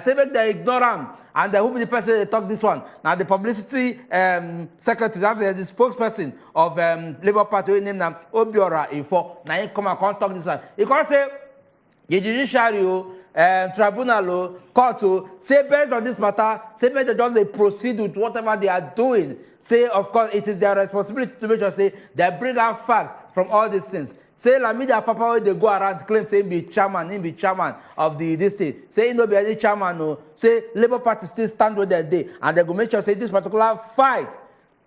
Say make they ignore them. And who be the person they talk this one? Now the publicity secretary, that's the spokesperson of Labour Party, named Obiora Info. Now he come and talk this one. He can say the judiciary, tribunal, court, say based on this matter, say make the judge they proceed with whatever they are doing. Say, of course, it is their responsibility to make sure say they bring out fact from all these things. Say la media papa they go around claim say he be chairman of this thing. Say he no be any chairman no. Say Labour Party still stand with their day and they go make sure say this particular fight.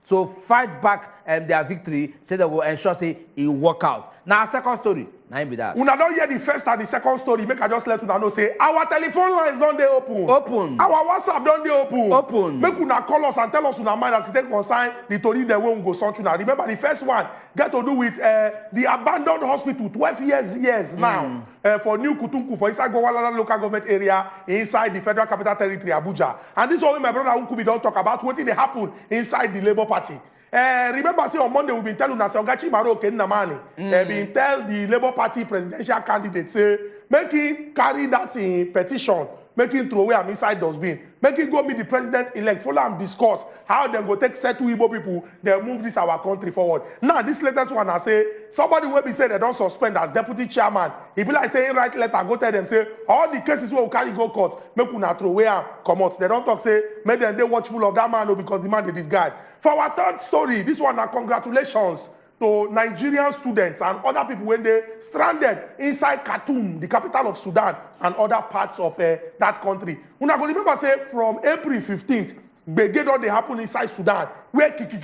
So fight back their victory. Say they will ensure say it work out. Now second story. Now be that. Una don't hear the first and the second story. Make I just let una know say our telephone lines don't they open. Open. Our WhatsApp don't they open. Open. Make una call us and tell us una mind as it take concern the story they won't go something. Remember the first one get to do with the abandoned hospital 12 years now for New Kutunku for inside Gowalala local government area inside the Federal Capital Territory Abuja. And this one my brother Unkubi don't talk about what they happen inside the Labour Party. Remember, say on Monday we've been telling us Ogachi Maro Kenamani, been tell the Labour Party presidential candidate say make him carry that in petition, make him throw away am inside dustbin, make him go meet the president-elect, follow and discuss how them go take settle Igbo people, they move this our country forward. Now this latest one I say somebody will be say they don't suspend as deputy chairman. He be like saying write letter, go tell them say all the cases where we carry go court, make una throw away and come out. They don't talk say make them they watchful of that man no, because the man they disguise. For our third story, this one, congratulations to Nigerian students and other people when they stranded inside Khartoum, the capital of Sudan, and other parts of that country. Una go remember say from April 15th, Begedon they happen inside Sudan, where kiki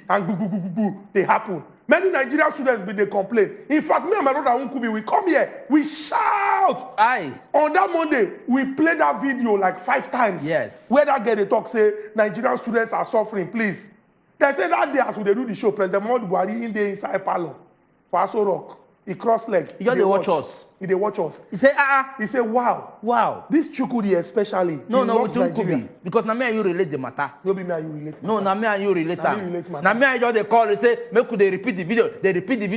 and gugu they happen. Many Nigerian students be they complain. In fact, me and my brother Unkubi, we come here, we shout. Aye. On that Monday, we played that video like 5 times. Yes. Where that girl they talk say Nigerian students are suffering, please. They say that day as we do the show, President Muhammadu Buhari in there inside Palo for Aso Rock. He cross leg. He just they watch us. He they watch us. He say He say wow. This Chukudi especially. No, with Chukudi. Because na me and you relate the matter. No be me and you relate. No, na me and you relate. Na me and you they call. They say make they repeat the video. They repeat the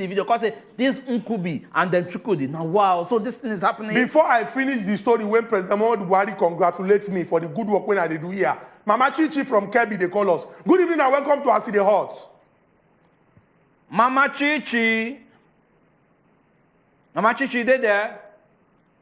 video. Cause say this Nkubi and then Chukudi. Now wow. So this thing is happening. Before I finish the story, when President Muhammadu Buhari congratulates me for the good work when I do here. Mama Chichi from Kebbi, they call us. Good evening and welcome to Aside Hot. Mama Chichi, they there?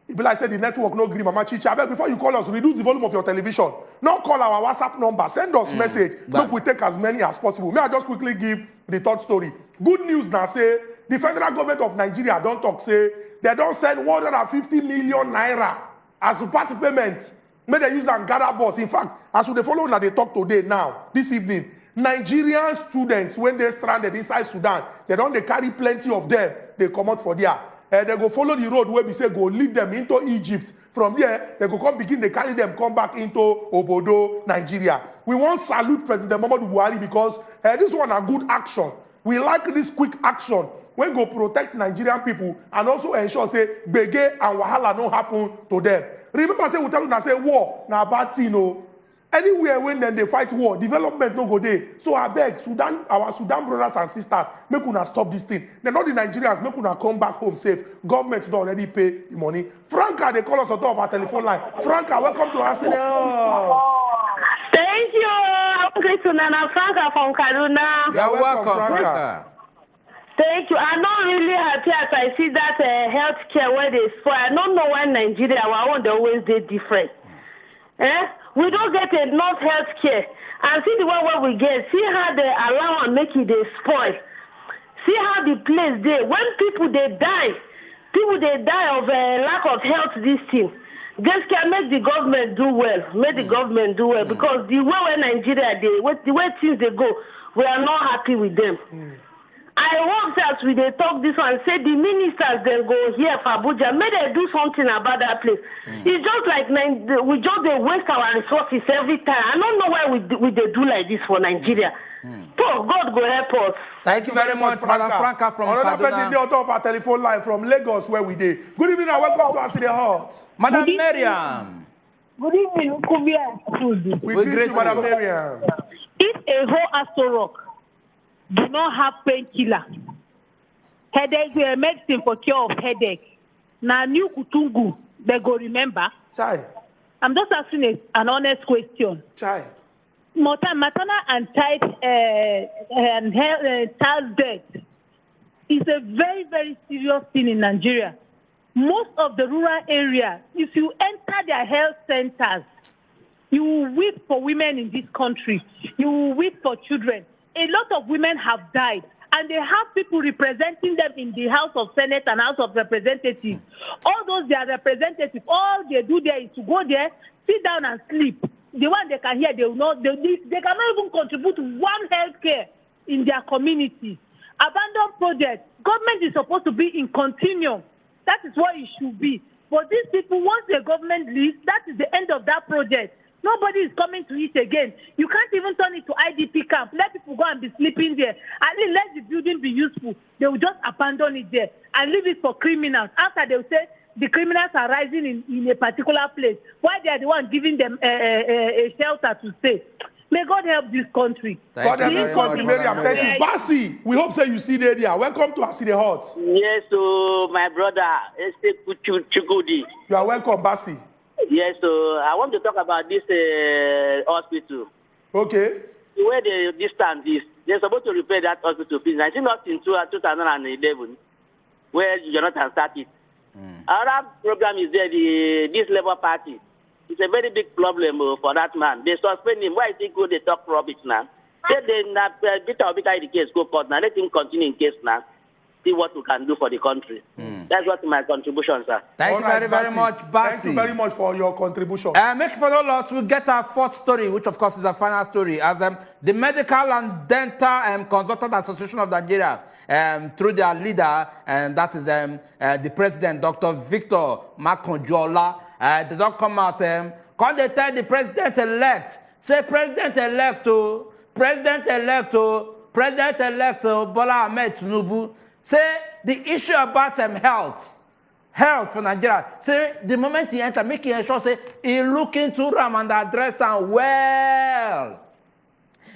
It be like say the network no agree. Mama Chichi, I beg before you call us, reduce the volume of your television. Not call our WhatsApp number. Send us message. Look, we take as many as possible. May I just quickly give the third story. Good news now say the federal government of Nigeria don't talk say they don't send 150 million naira as a part payment. May they use and gather bus. In fact, as we follow now they talk today now, this evening, Nigerian students, when they stranded inside Sudan, they carry plenty of them. They come out for there. They go follow the road where we say go lead them into Egypt. From there, they go come begin, they carry them, come back into Obodo, Nigeria. We want to salute President Muhammadu Buhari because this one a good action. We like this quick action. We go protect Nigerian people and also ensure say Bege and Wahala don't happen to them. Remember, say we tell you say war na bad thing, no. Anywhere when then they fight war, development no go there. So I beg Sudan, our Sudan brothers and sisters, make una stop this thing. Then all the Nigerians make una come back home safe. Government don't already pay the money. Franca, they call us on top of our telephone line. Franca, welcome to Aside. Thank you. I'm Nana Franca from Kaduna. You're welcome, Franca. Thank you. I'm not really happy as I see that healthcare where they spoil. I don't know why Nigeria, our own, they always did different. We don't get enough healthcare. And see the one where we get. See how they allow and make it they spoil. See how the place there. When people they die of lack of health. This thing. Just can make the government do well. Make the government do well because the way where Nigeria the way things they go, we are not happy with them. I hope that we they talk this one, say the ministers then go here for Abuja, may they do something about that place. It's just like we just they waste our resources every time. I don't know why we they do like this for Nigeria. So God go help us. Thank you very much, Madam Franca from Another Kaduna. person on top of our telephone line from Lagos where we did. Good evening and welcome to Aside Hot. Madam Miriam. Good evening, Ukubia. We greet you, Madam Miriam. If a whole Aso Rock do not have painkiller, headache, medicine for cure of headache, now New Kutungu, they go remember. Chai. I'm just asking an honest question. Chai. Maternal and child death is a very, very serious thing in Nigeria. Most of the rural area, if you enter their health centers, you will weep for women in this country. You will weep for children. A lot of women have died, and they have people representing them in the House of Senate and House of Representatives. All those their representatives, all they do there is to go there, sit down and sleep. The one they can hear, they will not. They cannot even contribute one healthcare in their community. Abandoned projects. Government is supposed to be in continuum. That is what it should be. But these people, once the government leaves, that is the end of that project. Nobody is coming to it again. You can't even turn it to IDP camp. Let people go and be sleeping there. At least let the building be useful. They will just abandon it there and leave it for criminals. After they will say the criminals are rising in a particular place, why they are the ones giving them a shelter to stay. May God help this country. God help this country, Miriam. Thank you. Basi, we hope say you still there. Welcome to Aside Hot. Yes, so my brother, Chukudi. You are welcome, Basi. Yes, so I want to talk about this hospital. Okay. Where the distance is, they're supposed to repair that hospital. I think not in 2011, where Jonathan started. Our program is there, this Labour Party. It's a very big problem for that man. They suspend him. Why is he good? They talk rubbish now. Say they not bitter the case go court now. Let him continue in case now. See what we can do for the country. That's what my contribution, sir. Thank you very, very much, Basi. Thank you very much for your contribution. Make for no loss, we'll get our fourth story, which of course is our final story, as the Medical and Dental Consultant Association of Nigeria, through their leader, and that is the president, Dr. Victor Makanjuola, they don't come out, can they tell the president-elect, say president-elect to Bola Tinubu, say the issue about health for Nigeria. Say the moment he enter, making sure say he look into them and address them well.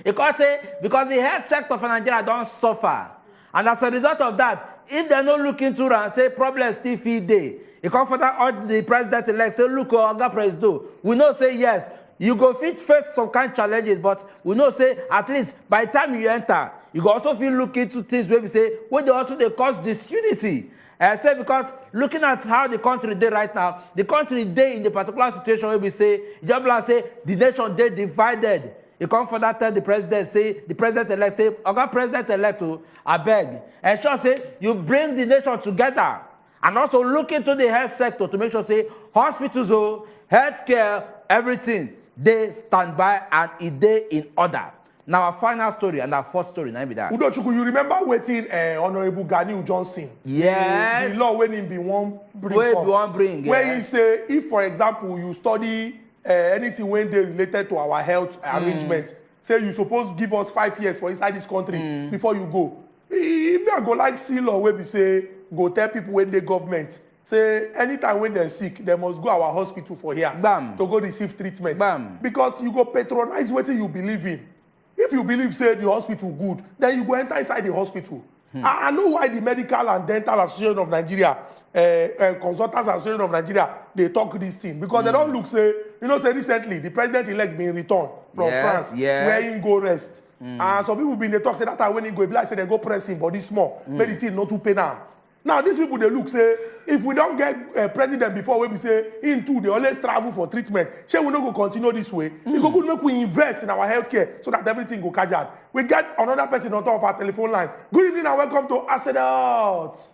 Because the health sector for Nigeria don't suffer. And as a result of that, if they don't look into them, say problems still feed day. He come for that the president-elect, say, look, Oga President, we know say yes, you go face some kind of challenges, but we know say at least by the time you enter, you go also feel look into things where we say, where they also they cause disunity. Say because looking at how the country is right now, the country is in the particular situation where we say, just say the nation they divided. You come for that, tell the president, say, the president-elect, say, Oga President-elect, I beg. And sure say, you bring the nation together. And also look into the health sector to make sure, say, hospitals, healthcare, everything, they stand by and it they in order. Now, our final story and our fourth story, now be that. Udochukwu, you remember waiting Honorable Ganiu Johnson? Yes. The law when he be one bring. Where he say, if, for example, you study anything when they related to our health arrangement, say you suppose give us 5 years for inside this country before you go. If me go like see law where we say, go tell people when they government, say anytime when they're sick, they must go our hospital for here to go receive treatment. Because you go patronize what you believe in. If you believe, say, the hospital good, then you go enter inside the hospital. I know why the Medical and Dental Association of Nigeria, Consultants Association of Nigeria, they talk this thing. Because they don't look, say, say recently, the president-elect being returned from France, where he go rest. And some people been they talk, say that time when he go, like, say they go press him, body small, make the thing not too pay now. Now, these people, they look, say, if we don't get president before, when we say, in two, they always travel for treatment. Shall we not go continue this way? It go good make we invest in our healthcare so that everything go catch out. We get another person on top of our telephone line. Good evening and welcome to Aside Hot.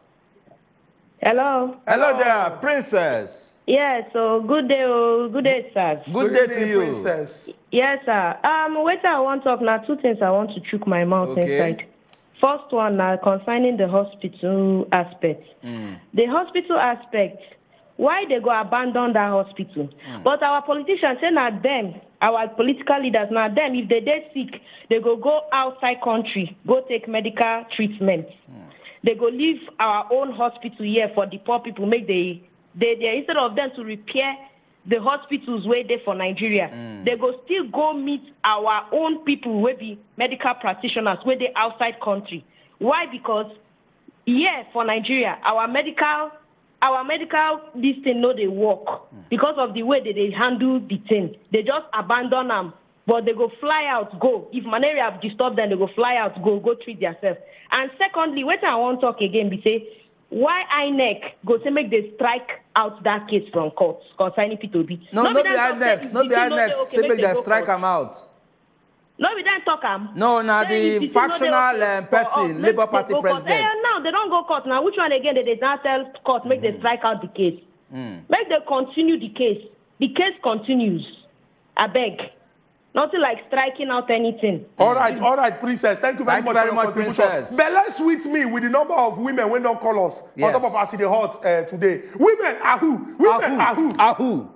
Hello. Hello there, princess. Yes, so good day, sir. Good day to you. Princess. Yes, sir. Wait, I want to talk now. Two things I want to choke my mouth inside. First one, concerning the hospital aspect. The hospital aspect, why they go abandon that hospital? But our politicians say not them, our political leaders, not them. If they dead sick, they go outside country, go take medical treatment. They go leave our own hospital here for the poor people. Make they instead of them to repair the hospitals where they for Nigeria, they go still go meet our own people where be medical practitioners where they outside country. Why? Because here for Nigeria, our medical our medical this thing no they work because of the way that they handle the thing. They just abandon them, but they go fly out, go. If malaria have disturbed them, they go fly out, go treat themselves. And secondly, what I want to talk again, be say, why INEC go to make the strike out that case from court concerning P2B? No, be INEC, say make the strike them out. No, we don't talk No, now the factional person, Labour Party president. Now they don't go court. Now which one again? They now tell court make them strike out the case. Make them continue the case. The case continues. I beg. Nothing like striking out anything. All right, Princess. Thank you very much for your contribution. Princess. But let's sweet me with the number of women when don't call us on top of us in the hot today. Women are who? Women are who?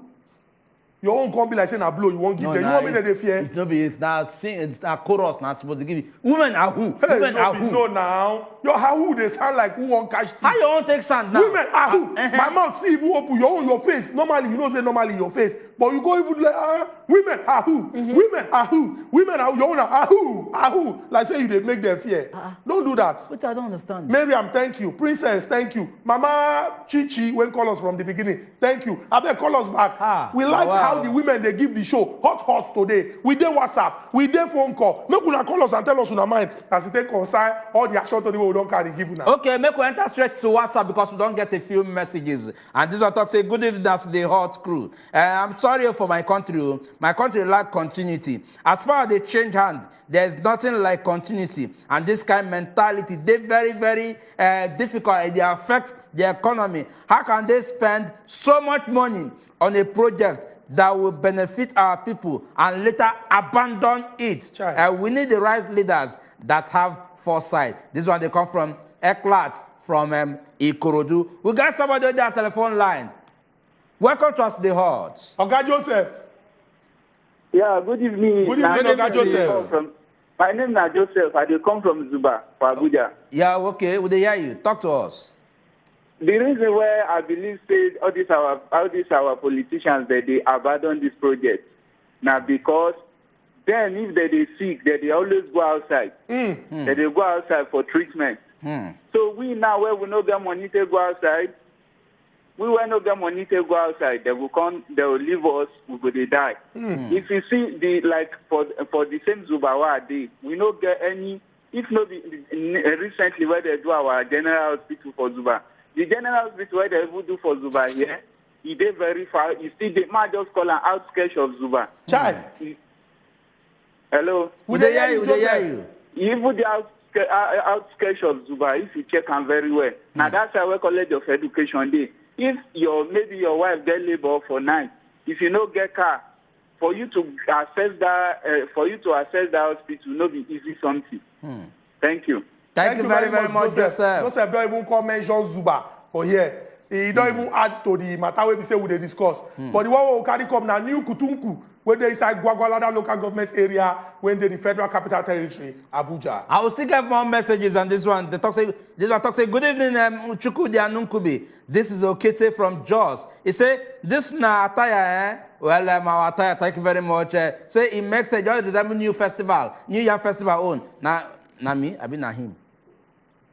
Your own can't be like saying a blow, you won't give them. You want me that they fear? It's not be now sing it's a chorus not supposed to give you. Women are who? Hey, women are who? No now. Your how they sound like who won't catch teeth. How you won't take sand now? Women are who? My mouth see if you open your face. Normally, you know say normally your face. But you go even like women are who? Women are who? Women are who? Your own are who? Are who? Like say you they make them fear. Don't do that. Which I don't understand. Miriam, thank you. Princess, thank you. Mama Chichi, when call us from the beginning, thank you. I bet call us back. We like how the women they give the show hot today. We did WhatsApp, we did phone call. Make una call us and tell us una mind as it take concern all the action today we don't carry give now. Okay, make we enter straight to WhatsApp because we don't get a few messages. And this one talk say good evening, that's the hot crew. I'm sorry for my country. My country lack continuity. As far as they change hand, there's nothing like continuity. And this kind of mentality, they very, very difficult and they affect the economy. How can they spend so much money on a project that will benefit our people and later abandon it? We need the right leaders that have foresight. This one they come from Eklat from Ikorodu. We got somebody on that telephone line. Welcome to us, the Hot. Oga Joseph. Yeah, good evening. Good evening, Oga Joseph. My name is Joseph. I come from Zuba, for Abuja. Yeah, okay. We hear you. Talk to us. The reason why I believe all these our politicians that they abandon this project now because then if they sick, they always go outside. They go outside for treatment. So we now where we no get money to go outside, we will not get money to go outside. They will come, they will leave us, we will die. If you see the like for the same Zubawa day, we not get any. If not recently where they do our general hospital for Zuba. The general hospital where they will do for Zuba here, he did very far. You see, they might just call an outskirts of Zuba. Child. Hello? Would they hear you? Even the outskirts of Zuba, if you check them very well. Now that's our College of Education day. If maybe your wife get labor for night, if you don't get car, for you to access that hospital, no be easy something. Thank you. Thank you very, very much, Joseph. Joseph don't even call mention Zuba for here. He don't even add to the matter where we say we discuss. But the one we carry come now, new Kutunku, when they inside Gwagwalada local government area, when they the federal capital territory, Abuja. I will still get more messages on this one. This one talk say, good evening, Chukudi Anunkubi. This is Okete from Jos. He say, this na attire, Well, our attire, thank you very much. Say, it makes a joy to the new Year festival own. Now me, I been na him.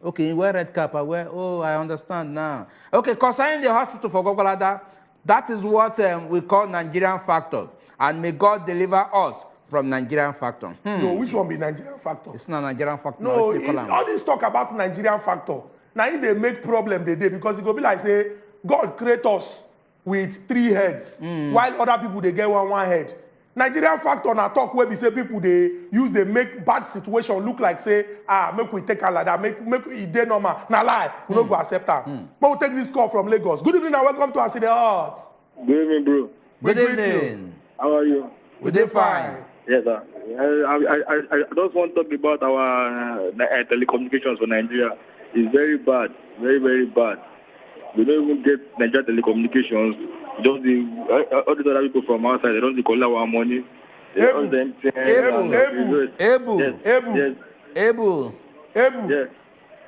Okay, you wear red cap, I wear, oh, I understand now. Okay, concerning the hospital for Gwagwalada, that is what we call Nigerian factor. And may God deliver us from Nigerian factor. No, which one be Nigerian factor? It's not Nigerian factor. No, all this talk about Nigerian factor. Now if they make problem they do because it go be like say God create us with 3 heads, while other people they get one head. Nigerian factor na talk where we say people they make bad situation look like say make we take a like that, make it dey normal. Na lie, we no go accept that. But we take this call from Lagos. Good evening and welcome to us in the heart. Good evening, bro. Good evening. How are you? We dey fine. Yes, sir. I just want to talk about our telecommunications for Nigeria. It's very bad, very, very bad. We don't even get Nigeria telecommunications. Just all these other people from outside, they don't collect our money. Able. Yes.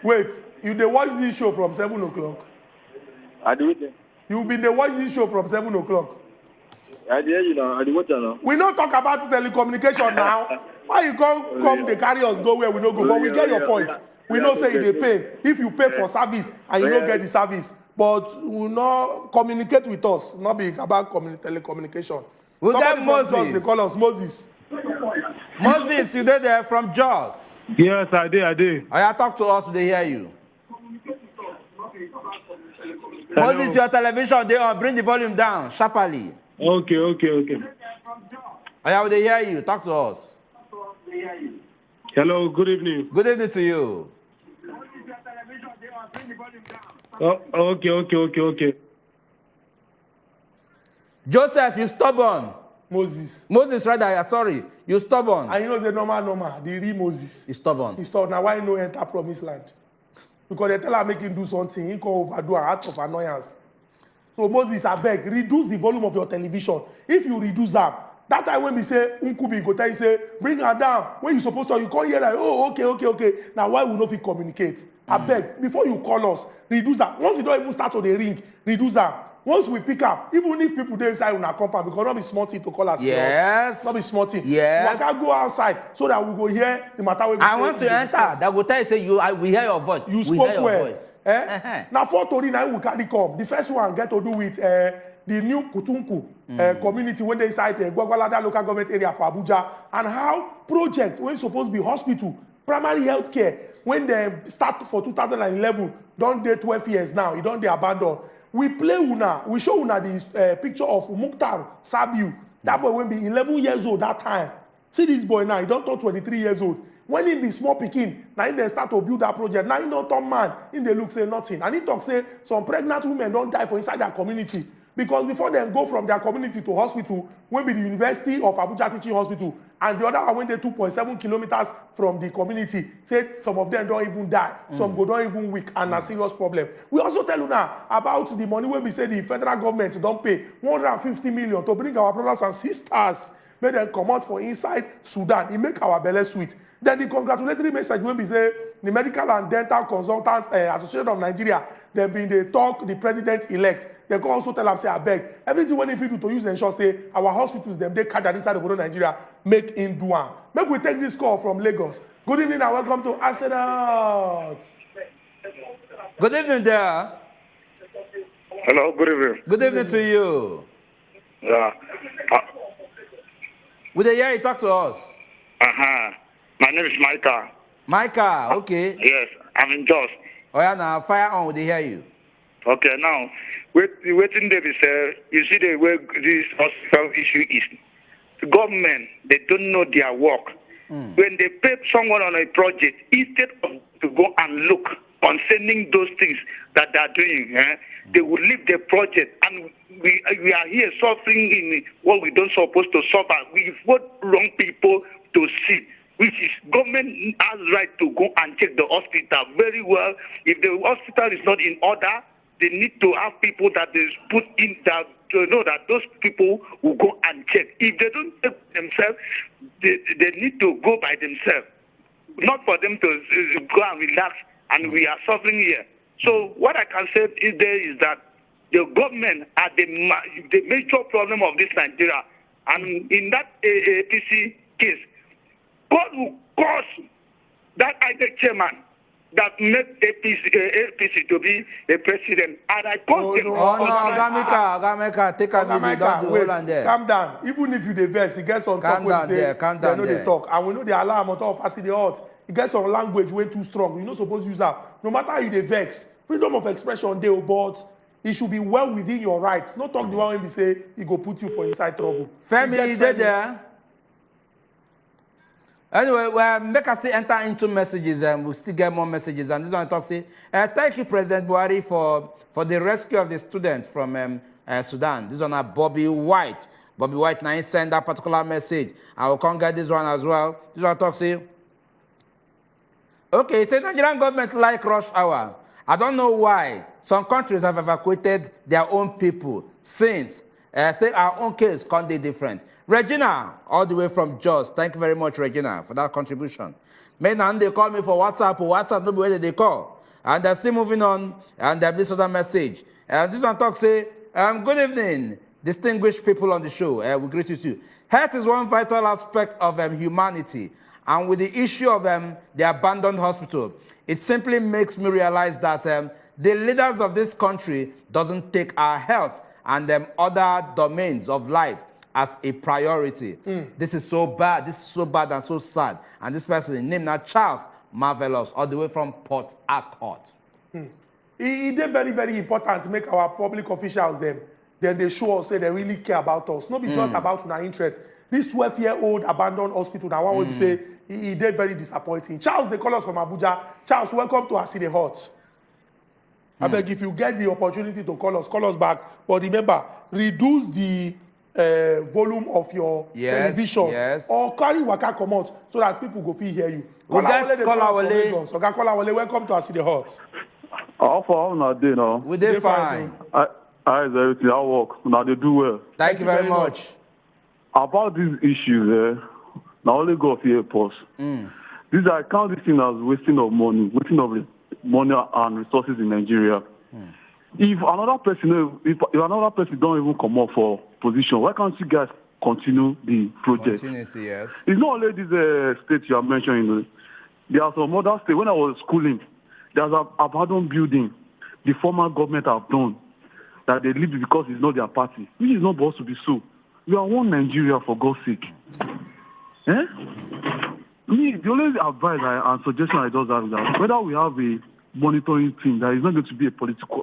Wait, you dey watch this show from 7 o'clock? I do it. You been dey watch this show from 7 o'clock? I hear you now. I do watch now. We don't talk about telecommunication now. Why you come they carry us go where we don't go? But we get your point. We know say they pay. If you pay for service and you don't get the service, but will not communicate with us, not be about telecommunication. We Somebody got from Moses. Jos, they call us Moses. Moses, you there from Jos? Yes, I did. I talk to us, they hear you. Hello. Moses, your television, they bring the volume down sharply. Okay. I will they hear you. Talk to us. Hello, good evening. Good evening to you. Oh, okay. Joseph, you stubborn. Moses. Moses, rather, sorry. You stubborn. And you know the normal, the real Moses. He's stubborn. He's stubborn. Now why no enter promised land? Because they tell her make him do something, he can overdo an act of annoyance. So Moses, I beg, reduce the volume of your television. If you reduce that time when we say, Unkubi, go tell you, say, bring her down. When you supposed to, you can't hear like, oh, okay. Now why we not fit communicate? I beg, before you call us, reduce that. Once you don't even start to the ring, reduce that. Once we pick up, even if people dey inside una compound, because not be small thing to call us. Yes. Not be small thing. Yes. We can go outside so that we go hear the matter. I want to enter. That will tell you, say, we hear your voice. You we spoke hear your well. voice. Now, for Tori, now we carry come. The first one get to do with the new Kutunku community when they inside the Gwagwalada local government area for Abuja, and how project when supposed to be hospital, primary health care, when they start for 2011, don't dey 12 years now, it don't dey abandoned. We play una, we show una the picture of Mukhtar Sabiu. That boy will be 11 years old that time. See this boy now, he don't turn 23 years old. When he be small pikin, now they start to build that project. Now he don't turn man, in they look say nothing. And he talk say some pregnant women don't die for inside their community. Because before they go from their community to hospital, when be the University of Abuja Teaching Hospital, and the other one when they 2.7 kilometers from the community, say some of them don't even die, some go don't even weak, and a serious problem. We also tell you now about the money when we say the federal government don't pay 150 million to bring our brothers and sisters, make them come out for inside Sudan. It make our belly sweet. Then the congratulatory message when we say the Medical and Dental Consultants Association of Nigeria, they been they talk the president-elect. They can also tell them, say, I beg, everything when if you do to use the ensure, say, our hospitals, them, they catch that inside of Nigeria, make in Duan. Make we take this call from Lagos. Good evening and welcome to Arsenal. Good evening there. Hello, good evening. Good evening to you. Yeah. Would they hear you talk to us? My name is Micah. Micah, okay. Yes, I'm in Jos. Oh yeah, now fire on, would they hear you? Okay, now, waiting there is, you see the way this hospital issue is. The government, they don't know their work. When they pay someone on a project, instead of to go and look on sending those things that they are doing, they will leave the project, and we are here suffering in what we don't supposed to suffer. We vote wrong people to see, which is government has right to go and check the hospital very well. If the hospital is not in order, they need to have people that is put in that to know that those people will go and check. If they don't check themselves, they need to go by themselves, not for them to go and relax, and we are suffering here. So what I can say is that the government are the major problem of this Nigeria, and in that APC case, God will cause that IDEC chairman that made APC to be the president. And I call them. Gameka, take a visit, don't do hold on there. Calm down. Even if you dey vex, it gets some talk when you say, they know they talk. And we know the alarm on top of acid hot. It gets some language way too strong. You're not supposed to use that. No matter how you dey vex, freedom of expression dey, but it should be well within your rights. Not talk the one when we say it go put you for inside trouble. Femi, you there? Anyway, well, make us still enter into messages, and we'll still get more messages. And this one talks, say, thank you, President Buhari, for the rescue of the students from Sudan. This one are Bobby White. Bobby White now send that particular message. I will come get this one as well. This one talks, say, okay, say Nigerian government like rush hour. I don't know why some countries have evacuated their own people since. I think our own case can't be different. Regina, all the way from Jos. Thank you very much, Regina, for that contribution. Men, they call me for WhatsApp, nobody where they call. And they're still moving on, and they have this other message. And this one talks, say, good evening, distinguished people on the show. We greet you too. Health is one vital aspect of humanity, And with the issue of the abandoned hospital, it simply makes me realize that the leaders of this country doesn't take our health and other domains of life as a priority. This is so bad. This is so bad and so sad. And this person, named now Charles Marvelous, all the way from Port Harcourt. It is very, very important to make our public officials then they show us say they really care about us. Not be just about our interest. This 12-year-old abandoned hospital, now one will say it is very disappointing. Charles, they call us from Abuja. Charles, welcome to Aside Hot. I beg if you get the opportunity to call us back. But remember, reduce the volume of your television or carry waka come out so that people go feel hear you. We get Kolawole. So Kolawole, welcome to Aside Hot. How far on that day now? We did fine. How is everything? How work? Now they do well. Thank you very much. About these issues, now only go for airports. These I count this thing as wasting of money and resources in Nigeria. If another person don't even come up for position, why can't you guys continue the project? Continuity, yes. It's not only this state you are mentioning. There are some other states. When I was schooling, there's an abandoned building the former government have done that they leave because it's not their party, which is not supposed to be so. We are one Nigeria, for God's sake. Me, the only advice and suggestion I just have is that whether we have a monitoring team that is not going to be a political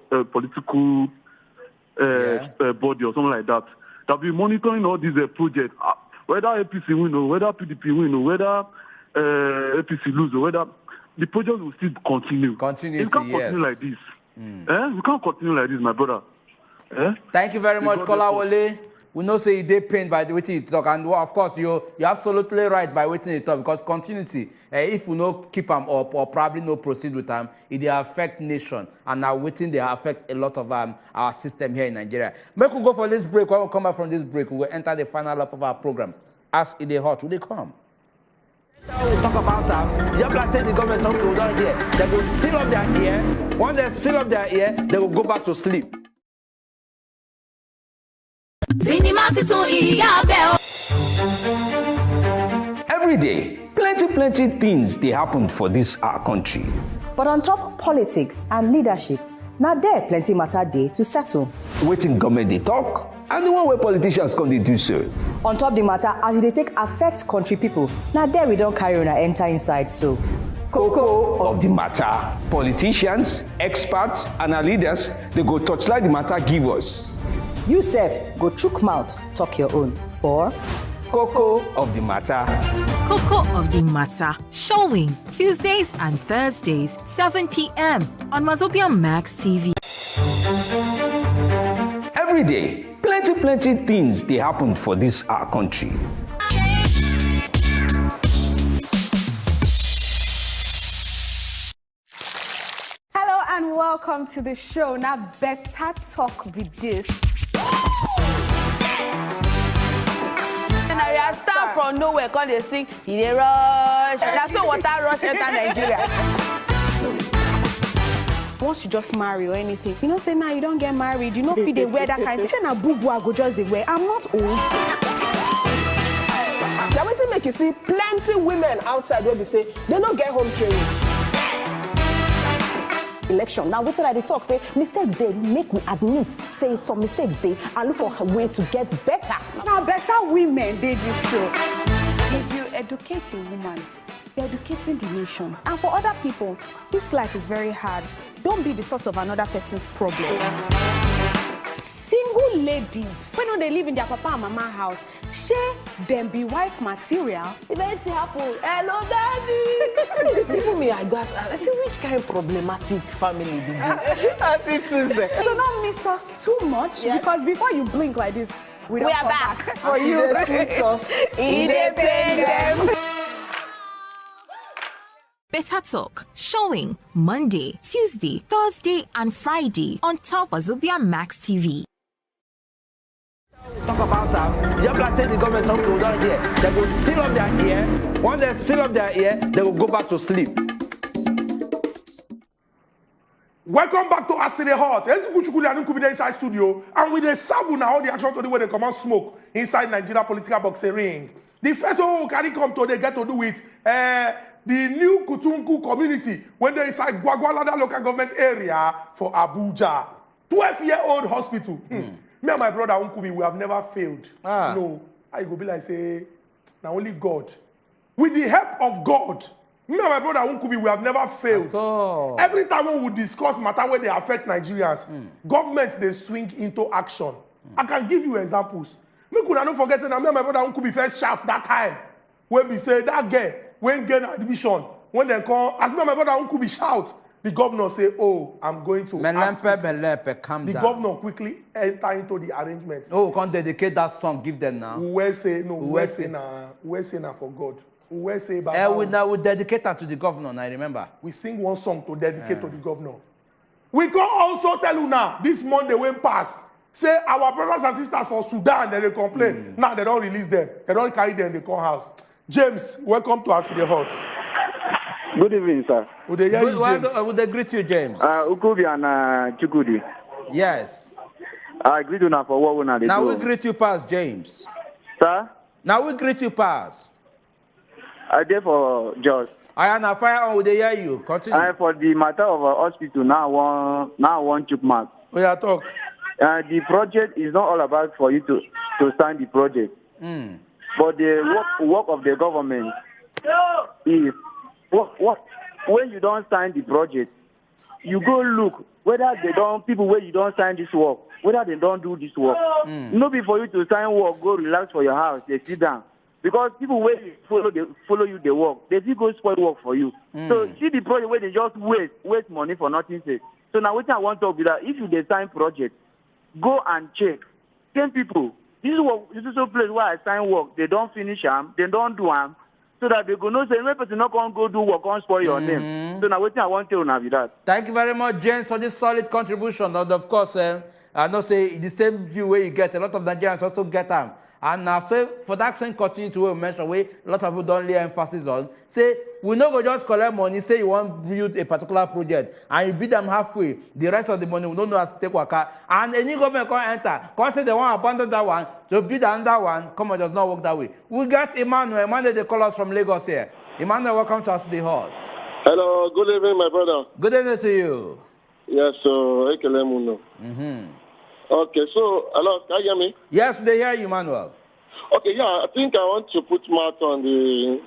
body or something like that, that will be monitoring all these projects, whether APC win or whether PDP win or whether APC lose or whether the project will still continue. Continuity, it can't continue like this. We can't continue like this, my brother. Thank you very much, Kolawole. We know say they pain by the waiting you talk, and of course you're absolutely right by waiting you talk, because continuity, if we no keep them up or probably no proceed with them, it they affect nation, and now waiting they affect a lot of our system here in Nigeria. Make we go for this break. When we come back from this break, we will enter the final up of our program. As it is hot, will they come? We'll talk about that. Just like the government something we don't hear. They will seal up their ear. When they seal up their ear, they will go back to sleep. Every day, plenty things they happen for this our country. But on top politics and leadership, now there plenty matter day to settle. Waiting government they talk, and the one where politicians come they do so. On top the matter, as they take affect country people, now there we don't carry on and enter inside so. Cocoa of the matter. Politicians, experts, and our leaders, they go touchlight the matter give us. You sef, go chook mouth, talk your own. For Cocoa of the matter. Cocoa of the matter, showing Tuesdays and Thursdays, 7 p.m. on wazobiamax TV. Every day, plenty things they happen for this our country. Hello and welcome to the show. Now better talk with this. And I start from nowhere, cause they sing, he dey rush. That's so water rush enter Nigeria. Once you just marry or anything, you know, say now you don't get married, you know, feel they wear that kind of thing. Now boo I go just the wear. I'm not old. Now wait till make you see plenty women outside where we say they don't get home training. Election. Now, what did I talk? Say, mistakes they make me admit, say some mistakes they and look for a way to get better. Now, better women did this show. If you educate a woman, you're educating the nation. And for other people, this life is very hard. Don't be the source of another person's problem. Single ladies, when they live in their papa and mama house, share them be wife material. If anything happen, hello daddy. Even me, I guess, I say which kind of problematic family do this? So don't miss us too much, because before you blink like this, we don't come back for you. Better Talk, showing Monday, Tuesday, Thursday, and Friday on top wazobiamax TV. Talk about that. Just like the government something we don't hear. They will seal up their ear. When they seal up their ear, they will go back to sleep. Welcome back to Aside Hot. Inside studio, and with the serve now all the action to the way they come out smoke inside Nigeria political boxing ring. The first one who carry come today get to do with the new Kutunku community when they inside Gwagwalada local government area for Abuja. 12-year-old hospital. Me and my brother Unkubi, we have never failed. No, I go be like say, now only God. With the help of God, me and my brother Unkubi, we have never failed. Every time when we discuss matter where they affect Nigerians, government they swing into action. I can give you examples. Me could not forget that me and my brother Unkubi first shout that time when we say that girl when get admission when they come as me and my brother Unkubi shout. The governor say, "Oh, I'm going to." Calm the down. governor quickly enter into the arrangement. Oh, we can't dedicate that song. Give them now. We say no. We say na for God. We say Baba. We dedicate that to the governor. I remember. We sing one song to dedicate to the governor. We can also tell you now. This Monday when pass, say our brothers and sisters for Sudan they complain. Now they don't release them. They don't carry them in the courthouse. James, welcome to us in the hut. Good evening, sir. Would they hear you, James? Would they greet you, James? Ukubi and Chukudi. Yes. I greet you now for what we now do. Now we greet you pass, James. Sir? Now we greet you pass. I did for Josh. I am a fire on. Would they hear you? Continue. I for the matter of a hospital now one Chukmark. We are talk. The project is not all about for you to sign the project. But the work of the government is what when you don't sign the project, you go look whether they don't people where you don't sign this work, whether they don't do this work. No be for you to sign work, go relax for your house, they sit down. Because people where follow you they work, they still go spoil work for you. So see the project where they just waste money for nothing sake. So now what I want to be that if you design project, go and check. 10 people. This is a place where I sign work. They don't finish them, they don't do them. So that they go no say any person not going go do work, can't spoil your name. So now what I want to know be that. Thank you very much, James, for this solid contribution. And of course, I know say the same view where you get a lot of Nigerians also get them. And now say for that same continue to mention where a lot of people don't lay emphasis on. Say we no go just collect money, say you want to build a particular project and you build them halfway. The rest of the money we don't know how to take work. And any government can enter. Because they want to abandon that one, to build another one, come on, does not work that way. We got Emmanuel. Emmanuel, they call us from Lagos here. Emmanuel, welcome to us the hut. Hello, good evening, my brother. Good evening to you. Yes, so okay, so hello, can you hear me? Yes, they hear you, Emmanuel. Okay, yeah, I think I want to put mouth on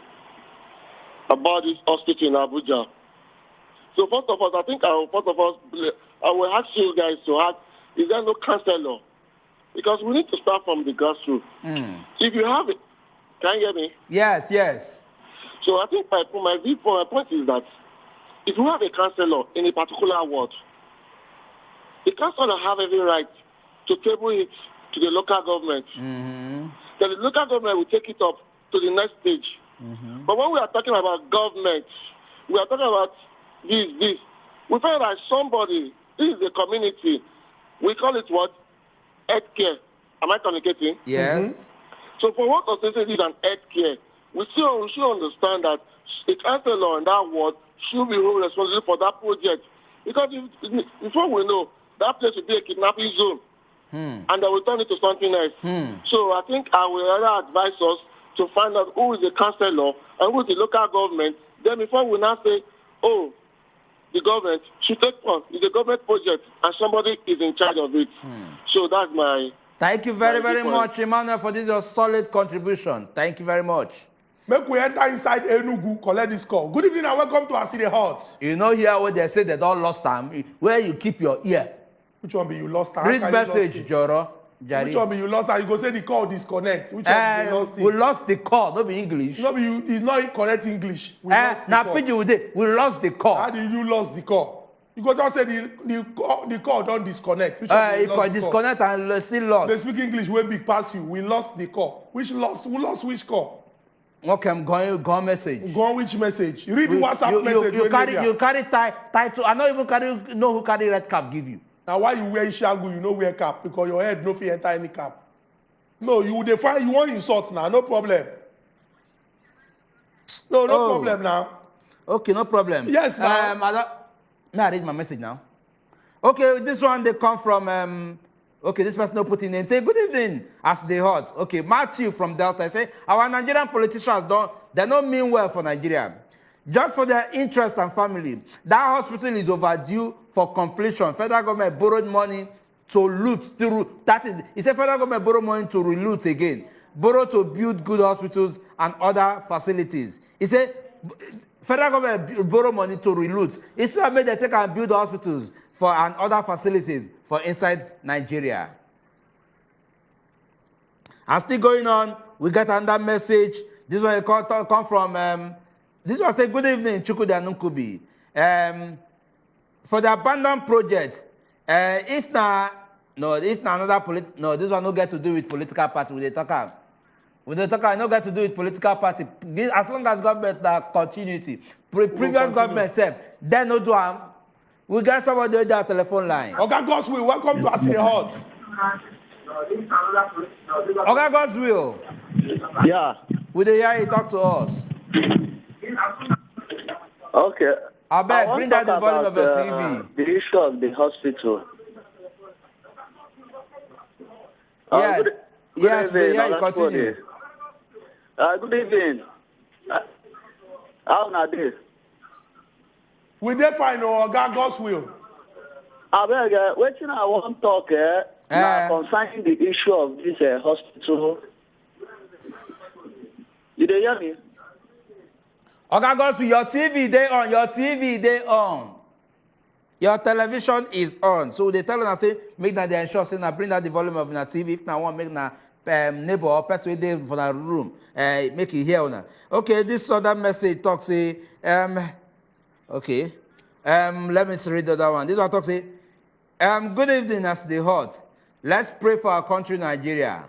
about this hospital in Abuja. So first of all, I think I will ask you guys to ask, is there no counselor? Because we need to start from the grassroots. If you have it, can you hear me? Yes, yes. So I think my point is that if you have a counselor in a particular ward, the counselor have every right to table it to the local government. Then the local government will take it up to the next stage. But when we are talking about government, we are talking about this. We find that somebody, this is a community, we call it what? Healthcare. Am I communicating? Yes. So for what us to say this is an healthcare, we should understand that a councillor in that ward should be responsible for that project. Because before we know, that place will be a kidnapping zone. And they will turn it to something else. So I think I will rather advise us to find out who is the councillor and who is the local government. Then before we now say, oh, the government should take part. It's a government project and somebody is in charge of it. So that's my... Thank you very, very much, Emmanuel, for this your solid contribution. Thank you very much. Make we enter inside Enugu, collect this call. Good evening and welcome to our city hut. You know here where they say they don't lost time, where you keep your ear. Which one be you lost time? Read message, Joro. Jari. Which one be you lost time? You go say the call disconnect. Which one be you lost it? We lost the call, not be English. No be you, it's not correct English. We lost the now call. We lost the call. How did you lost the call? You go just say the call don't disconnect. Which one it can disconnect and still lost. They speak English way big past you. We lost the call. Which lost? Who lost which call? Okay, I'm going message. Go on which message? Read the WhatsApp message. You carry title. I don't even know who carry red cap give you. Now why you wear shagu, you no wear cap? Because your head no fit enter any cap. No, you would define you want insult now, no problem. No problem now. Okay, no problem. Yes, now. May I read my message now? Okay, this one they come from Okay, this person no put in name. Say, good evening, as they heard. Okay, Matthew from Delta say, our Nigerian politicians they don't mean well for Nigeria. Just for their interest and family. That hospital is overdue for completion. Federal government borrowed money to loot. He said federal government borrowed money to re-loot again. Borrow to build good hospitals and other facilities. He said federal government borrow money to re-loot. He said made they take and build hospitals and other facilities for inside Nigeria. And still going on, we get another message. This one come from, this one say, good evening, Chukwudi and Nkubi. For the abandoned project, this one no get to do with political party. We talk no get to do with political party. As long as government continuity, previous government said, then no do am. We got somebody on that telephone line. Okay, Godswill, welcome to Ask Hot. Okay, Godswill. Yeah. With the hear you talk to us. Okay. I beg, bring down the volume of your TV. The issue of the hospital. Yes, Good yes, evening, yeah, you continue. Good evening. How are you? We dey fine, Oga Godswill. I beg, wetin I want to talk concerning the issue of this hospital. You dey hear me? Okay, Godswill, your TV they on. Your TV they on. Your television is on. So they tell us say make that they ensure say na bring down the volume of na TV. If na one make na neighbor or person dey for the room, make it hear una. Okay, this other message talk say okay. Let me read the other one. This one talk say, good evening, as they heard. Let's pray for our country, Nigeria.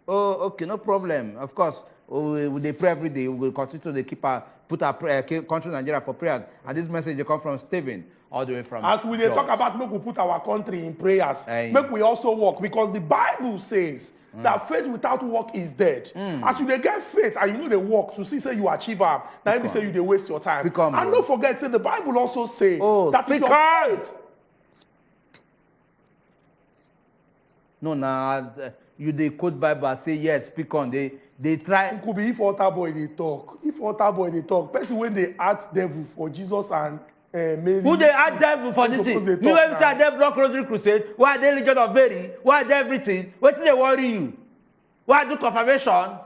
Oh, okay, no problem. Of course, they pray every day. We will continue to put our country, Nigeria, for prayers. And this message come from Stephen, all the way from. As we talk about, make we put our country in prayers. Make we also work, because the Bible says that faith without work is dead. As you get faith and you know the work to see say you achieve am, now you say you dey waste your time. And don't forget, say the Bible also say that if your faith. No, you dey quote Bible say yes, speak on. They try. It could be if altar boy they talk. If altar boy they talk, person when they ask devil for Jesus and Mary. Who they add devil for this thing? You ever say they block Rosary Crusade? Why they Legion of Mary? Why they everything? What did they worry you? Why do confirmation?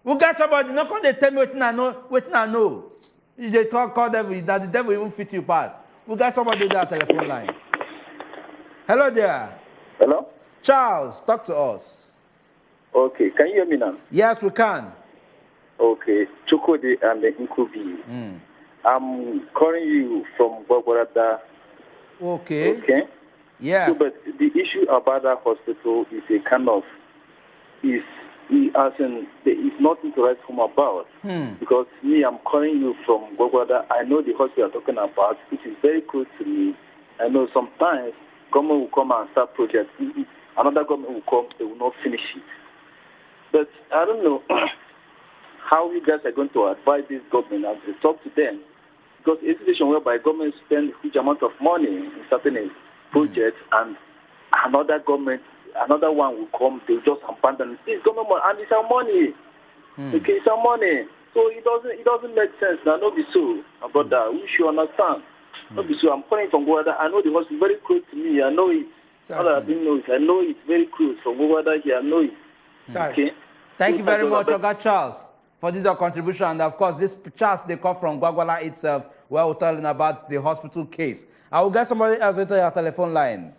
Who got somebody? No, come they tell me what I know. What I know. They talk call devil that the devil even fit you pass. We got somebody there telephone line. Hello there. Hello. Charles, talk to us. Okay, can you hear me now? Yes, we can. Okay, Chukwudi and the Nkubi. I'm calling you from Bogorata. Okay. Okay. Yeah. So, but the issue about that hospital is a kind of there is nothing to write home about. Because me, I'm calling you from Bogorata. I know the hospital you're talking about. It is very close to me. I know sometimes government will come and start projects. Another government will come, they will not finish it. But I don't know how you guys are going to advise this government and to talk to them. Because it's a situation whereby government spend a huge amount of money in certain projects and another one will come, they'll just abandon this government money, and it's our money. Okay, it's our money. So it doesn't make sense now, not be so about that. We should understand. Not be so. I'm calling from Gowada. I know the hospital very close to me. I know it. All I didn't know it. I know it's very close from Gowada here. I know it. Okay. Thank you very much, Oga Charles, for this contribution. And of course, this Charles, they come from Gwagwala itself, where we're telling about the hospital case. I will get somebody else with your telephone line.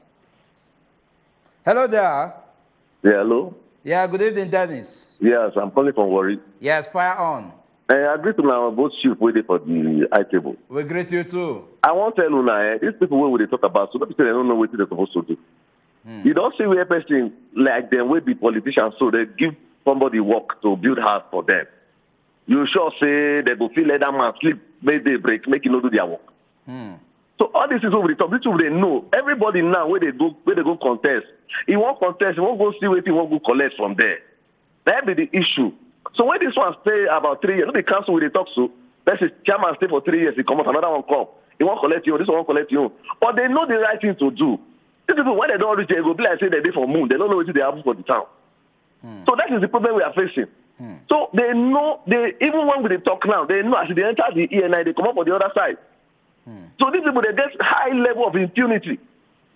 Hello there. Yeah, hello. Yeah, good evening, Dennis. Yes, I'm calling from Warri. Yes, fire on. I agree to my both chief waiting for the high table. We greet you too. I want to tell you now, these people where they talk about, so people say they don't know what they're supposed to do. You don't see where person like them with the politicians, so they give somebody work to build house for them. You sure say they go feel let that man sleep, make they break, make him not do their work. So all this is over the top. This is what they know. Everybody now where they go contest. He won't contest, he won't go see what he won't go collect from there. That be the issue. So when this one stay about 3 years, no be council where they talk so. Let's say chairman stay for 3 years, he come out, another one come. He won't collect you, this one won't collect you. But they know the right thing to do. These people, when they don't reach, they go be like say they're there for moon. They don't know what they have for the town. So that is the problem we are facing. So they know, even when we talk now, they know as they enter the ENI, they come up on the other side. So these people, they get high level of impunity.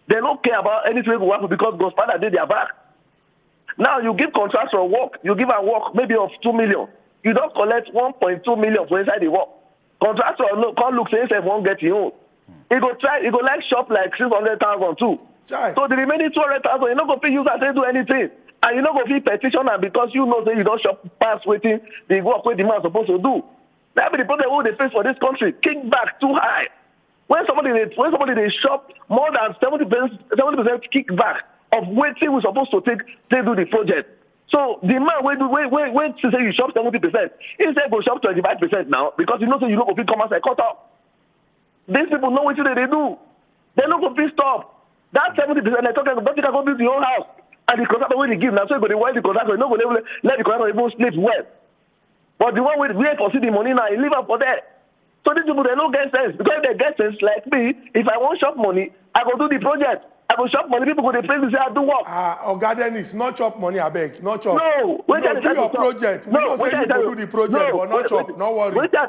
They don't care about anything will happen because God's father did their back. Now you give contracts for work, you give a work maybe of 2 million. You don't collect 1.2 million for inside the work. Contractor no can't look say if won't get your own. He go like shop like 600,000 too. So the remaining 200,000, you not go pay users to do anything. And you not go feel petition and because you know that you don't shop past waiting the work where the man supposed to do. That be the problem we they face for this country. Kickback too high. When somebody they shop more than 70% kickback of waiting we're supposed to take do the project. So the man when to say you shop 70%, instead go shop 25% now because you know so you don't go come as a cut up. These people know what they do. They don't go pissed off. That 70% they're talking about you can go build your own house. And the contractor when they give now, so you go why the contractor, you don't go let the contractor even sleep well. But the one we for see the money now, he leave up for that. So these people they don't get sense. Because if they get sense like me, if I want shop money, I go do the project. I go shop money, people go they pay me say I do work. Ogaden is not chop money, I beg. Not chop. No, do your project. We don't say you go do the project, but not chop. No worry. Wait till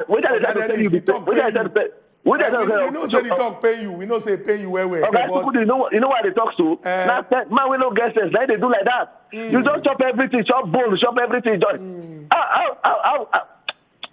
we know say the talk pay you. We know say pay you where. Okay, you know why they talk to? Now, man, we don't get sense. Like they do like that. You don't chop everything, chop bone, chop everything.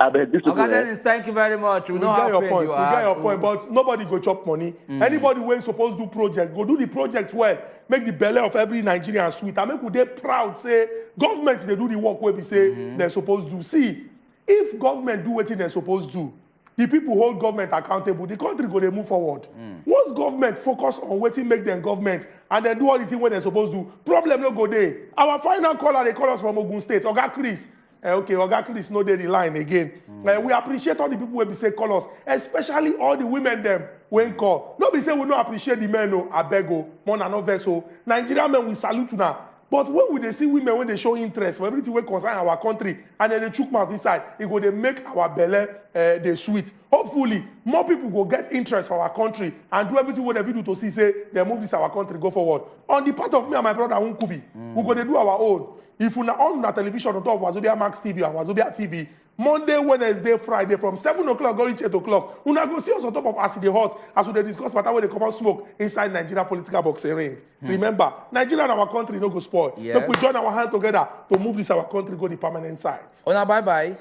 I bet this is thank you very much. We get your point. We get your point, but nobody go chop money. Anybody when supposed to do project, go do the project well. Make the belly of every Nigerian sweet. I make they proud say government they do the work where we say they're supposed to. See, if government do what they're supposed to do, the people hold government accountable, the country go they move forward. Once government focus on what make them government and then do all the thing when they're supposed to do, problem no go there. Our final caller, they call us from Ogun State. Oga Chris. Okay, Oga Chris no dey the line again. We appreciate all the people when we say call us, especially all the women them when call. No be say we don't appreciate the men, no, abego, more than no vessel. Nigerian men we salute now. But when we they see women when they show interest for everything we concern our country and then they chook mouth inside, it go they make our belly they sweet. Hopefully, more people go get interest for our country and do everything what they do to see say they move this our country go forward. On the part of me and my brother Unkubi, we go they do our own. If we are on television on top of wazobiamax TV and Wazobia TV, Monday, Wednesday, Friday, from 7 o'clock go reach 8 o'clock, we go see us on top of Acid the Hot as we discuss matter where they come out smoke inside Nigeria political boxing ring. Remember, Nigeria and our country no go spoil. Yes. We join our hand together to move this our country go the permanent side. Bye bye.